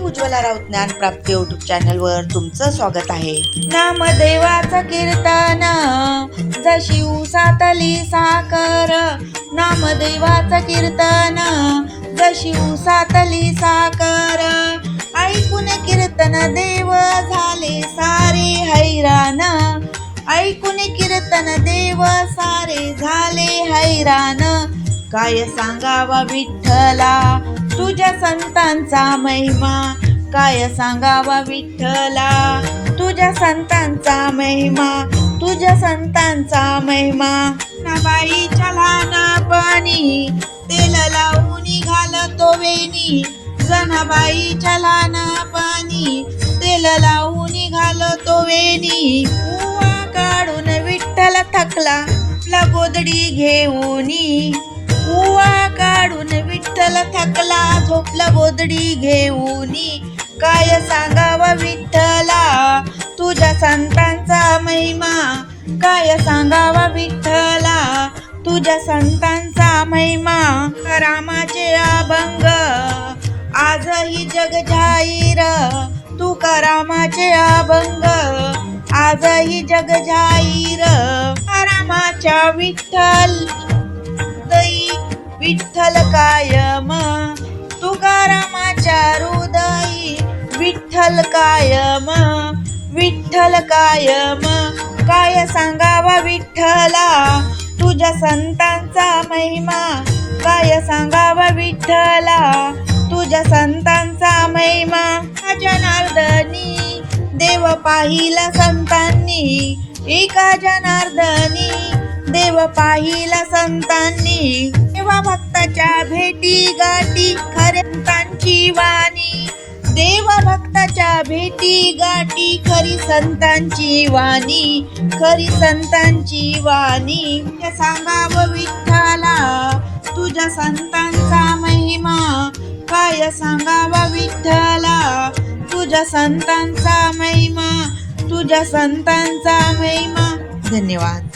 Ujjwala Raut ज्ञानप्राप्ती YouTube चॅनलवर तुमचं स्वागत आहे. नामदेवाचं कीर्तन जशी उसातली साखर, नामदेवाचं कीर्तन जशी उसातली साखर. ऐकून कीर्तन देव झाले सारे हैराण, ऐकून कीर्तन देव सारे झाले हैराण. काय सांगावा विठ्ठला तुझ्या संतांचा महिमा, काय सांगावा विठ्ठला तुझ्या संतांचा महिमा, तुझ्या संतांचा महिमा. बाईच्या लहानपणी तेल लावून घालतो वेणी, जनाबाईच्या लहानपणी तेल लावून घालतो वेणी. उवा काढून विठ्ठल थकला आपला गोदडी घेऊनी, उवा काढून विठ्ठल थकला झोपला गोदडी घेऊनी. काय सांगावा विठ्ठला तुझ्या संतांचा महिमा, काय सांगावा विठ्ठला तुझ्या संतांचा महिमा. रामाचे अभंग आजही जग जाहीर, तुकारामाचे अभंग आजही जग जाहीर. रामाच्या विठ्ठल हृदयी विठ्ठल कायम, तुकारामाच्या हृदयी विठ्ठल कायम, विठ्ठल कायम. काय सांगावा विठ्ठला तुझ्या संतांचा महिमा, काय सांगावा विठ्ठला तुझ्या संतांचा महिमा. जनार्दनी देव पाहिला संतांनी, एका जनार्दनी देव पाहिला संतांनी. देवा भक्ताच्या भेटी गाठी खऱ्या संतांची वाणी, देवा भक्ताच्या भेटी गाठी खरी संतांची वाणी, खरी संतांची वाणी. सांगावं विठ्ठला तुझ्या संतांचा महिमा, काय सांगावा विठ्ठला तुझ्या संतांचा महिमा, तुझ्या संतांचा महिमा. धन्यवाद.